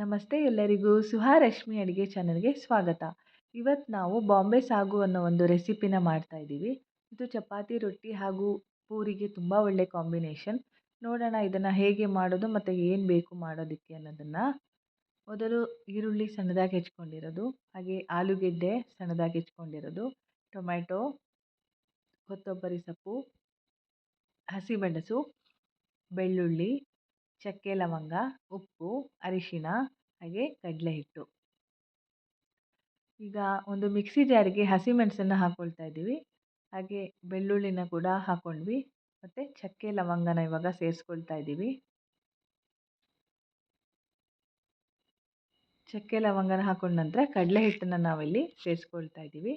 ನಮಸ್ತೆ ಎಲ್ಲರಿಗೂ ಸುಹಾರಶ್ಮಿ ಅಡುಗೆ ಚಾನಲ್ಗೆ ಸ್ವಾಗತ. ಇವತ್ತು ನಾವು ಬಾಂಬೆ ಸಾಗು ಅನ್ನೋ ಒಂದು ರೆಸಿಪಿನ ಮಾಡ್ತಾ ಇದ್ದೀವಿ. ಇದು ಚಪಾತಿ ರೊಟ್ಟಿ ಹಾಗೂ ಪೂರಿಗೆ ತುಂಬ ಒಳ್ಳೆ ಕಾಂಬಿನೇಷನ್. ನೋಡೋಣ ಇದನ್ನು ಹೇಗೆ ಮಾಡೋದು ಮತ್ತು ಏನು ಬೇಕು ಮಾಡೋದಕ್ಕೆ ಅನ್ನೋದನ್ನು. ಮೊದಲು ಈರುಳ್ಳಿ ಸಣ್ಣದಾಗಿ ಹೆಚ್ಕೊಂಡಿರೋದು, ಹಾಗೆ ಆಲೂಗೆಡ್ಡೆ ಸಣ್ಣದಾಗಿ ಹೆಚ್ಕೊಂಡಿರೋದು, ಟೊಮ್ಯಾಟೊ, ಕೊತ್ತಂಬರಿ ಸೊಪ್ಪು, ಹಸಿಮೆಣಸು, ಬೆಳ್ಳುಳ್ಳಿ, ಚಕ್ಕೆ ಲವಂಗ, ಉಪ್ಪು, ಅರಿಶಿಣ, ಹಾಗೆ ಕಡಲೆ ಹಿಟ್ಟು. ಈಗ ಒಂದು ಮಿಕ್ಸಿ ಜಾರಿಗೆ ಹಸಿಮೆಣಸನ್ನು ಹಾಕ್ಕೊಳ್ತಾ ಇದ್ದೀವಿ, ಹಾಗೆ ಬೆಳ್ಳುಳ್ಳಿನ ಕೂಡ ಹಾಕ್ಕೊಂಡ್ವಿ, ಮತ್ತು ಚಕ್ಕೆ ಲವಂಗನ ಇವಾಗ ಸೇರಿಸ್ಕೊಳ್ತಾ ಇದ್ದೀವಿ. ಚಕ್ಕೆ ಲವಂಗನ ಹಾಕೊಂಡ ನಂತರ ಕಡಲೆ ಹಿಟ್ಟನ್ನು ನಾವಿಲ್ಲಿ ಸೇರಿಸ್ಕೊಳ್ತಾ ಇದ್ದೀವಿ.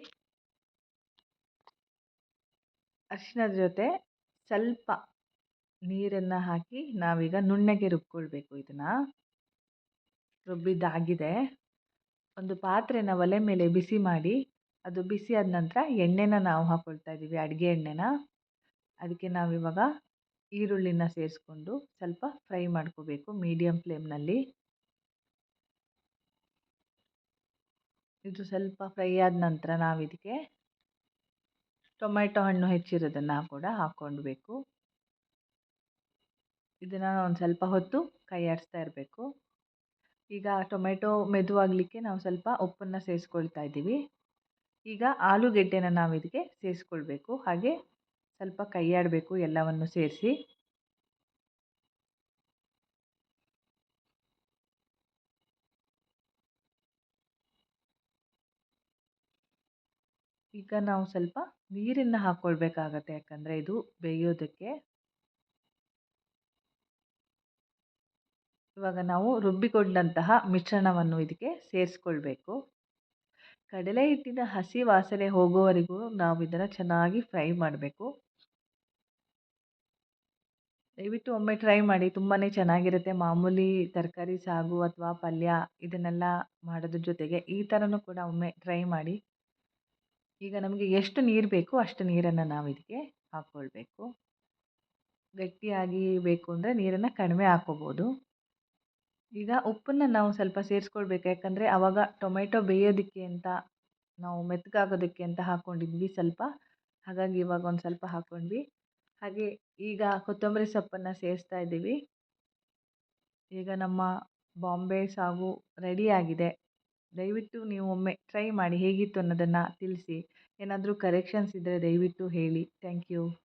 ಅರಿಶಿಣದ ಜೊತೆ ಸ್ವಲ್ಪ ನೀರನ್ನು ಹಾಕಿ ನಾವೀಗ ನುಣ್ಣಗೆ ರುಬ್ಕೊಳ್ಬೇಕು. ಇದನ್ನು ರುಬ್ಬಿದ್ದಾಗಿದೆ. ಒಂದು ಪಾತ್ರೆನ ಒಲೆ ಮೇಲೆ ಬಿಸಿ ಮಾಡಿ, ಅದು ಬಿಸಿ ಆದ ನಂತರ ಎಣ್ಣೆನ ನಾವು ಹಾಕ್ಕೊಳ್ತಾ ಇದ್ದೀವಿ, ಅಡುಗೆ ಎಣ್ಣೆನ. ಅದಕ್ಕೆ ನಾವಿವಾಗ ಈರುಳ್ಳಿನ ಸೇರಿಸ್ಕೊಂಡು ಸ್ವಲ್ಪ ಫ್ರೈ ಮಾಡ್ಕೋಬೇಕು ಮೀಡಿಯಮ್ ಫ್ಲೇಮ್ನಲ್ಲಿ. ಇದು ಸ್ವಲ್ಪ ಫ್ರೈ ಆದ ನಂತರ ನಾವಿದಕ್ಕೆ ಟೊಮೆಟೊ ಹಣ್ಣು ಹೆಚ್ಚಿರೋದನ್ನು ಕೂಡ ಹಾಕ್ಕೊಳ್ಬೇಕು. ಇದನ್ನು ಒಂದು ಸ್ವಲ್ಪ ಹೊತ್ತು ಕೈ ಆಡಿಸ್ತಾ ಇರಬೇಕು. ಈಗ ಟೊಮೆಟೊ ಮೆದುವಾಗಲಿಕ್ಕೆ ನಾವು ಸ್ವಲ್ಪ ಉಪ್ಪನ್ನು ಸೇರಿಸ್ಕೊಳ್ತಾ ಇದ್ದೀವಿ. ಈಗ ಆಲೂಗೆಡ್ಡೆನ ನಾವು ಇದಕ್ಕೆ ಸೇರಿಸ್ಕೊಳ್ಬೇಕು, ಹಾಗೆ ಸ್ವಲ್ಪ ಕೈ ಆಡಬೇಕು ಎಲ್ಲವನ್ನು ಸೇರಿಸಿ. ಈಗ ನಾವು ಸ್ವಲ್ಪ ನೀರನ್ನು ಹಾಕ್ಕೊಳ್ಬೇಕಾಗತ್ತೆ, ಯಾಕಂದರೆ ಇದು ಬೇಯೋದಕ್ಕೆ. ಇವಾಗ ನಾವು ರುಬ್ಬಿಕೊಂಡಂತಹ ಮಿಶ್ರಣವನ್ನು ಇದಕ್ಕೆ ಸೇರಿಸ್ಕೊಳ್ಬೇಕು. ಕಡಲೆ ಹಿಟ್ಟಿನ ಹಸಿ ವಾಸನೆ ಹೋಗೋವರೆಗೂ ನಾವು ಇದನ್ನು ಚೆನ್ನಾಗಿ ಫ್ರೈ ಮಾಡಬೇಕು. ದಯವಿಟ್ಟು ಒಮ್ಮೆ ಟ್ರೈ ಮಾಡಿ, ತುಂಬಾ ಚೆನ್ನಾಗಿರುತ್ತೆ. ಮಾಮೂಲಿ ತರಕಾರಿ ಸಾಗು ಅಥವಾ ಪಲ್ಯ ಇದನ್ನೆಲ್ಲ ಮಾಡೋದ್ರ ಜೊತೆಗೆ ಈ ಥರನೂ ಕೂಡ ಒಮ್ಮೆ ಟ್ರೈ ಮಾಡಿ. ಈಗ ನಮಗೆ ಎಷ್ಟು ನೀರು ಬೇಕು ಅಷ್ಟು ನೀರನ್ನು ನಾವು ಇದಕ್ಕೆ ಹಾಕ್ಕೊಳ್ಬೇಕು. ಗಟ್ಟಿಯಾಗಿ ಬೇಕು ಅಂದರೆ ನೀರನ್ನು ಕಡಿಮೆ ಹಾಕ್ಕೋಬೋದು. ಈಗ ಉಪ್ಪನ್ನು ನಾವು ಸ್ವಲ್ಪ ಸೇರಿಸ್ಕೊಳ್ಬೇಕು, ಯಾಕಂದರೆ ಆವಾಗ ಟೊಮೆಟೊ ಬೇಯೋದಕ್ಕೆ ಅಂತ ನಾವು ಮೆತ್ತಗಾಗೋದಕ್ಕೆ ಅಂತ ಹಾಕ್ಕೊಂಡಿದ್ವಿ ಸ್ವಲ್ಪ, ಹಾಗಾಗಿ ಇವಾಗ ಒಂದು ಸ್ವಲ್ಪ ಹಾಕ್ಕೊಂಡ್ವಿ. ಹಾಗೆ ಈಗ ಕೊತ್ತಂಬರಿ ಸೊಪ್ಪನ್ನು ಸೇರಿಸ್ತಾ ಇದ್ದೀವಿ. ಈಗ ನಮ್ಮ ಬಾಂಬೆ ಸಾಗು ರೆಡಿಯಾಗಿದೆ. ದಯವಿಟ್ಟು ನೀವು ಒಮ್ಮೆ ಟ್ರೈ ಮಾಡಿ, ಹೇಗಿತ್ತು ಅನ್ನೋದನ್ನು ತಿಳಿಸಿ. ಏನಾದರೂ ಕರೆಕ್ಷನ್ಸ್ ಇದ್ದರೆ ದಯವಿಟ್ಟು ಹೇಳಿ. Thank you.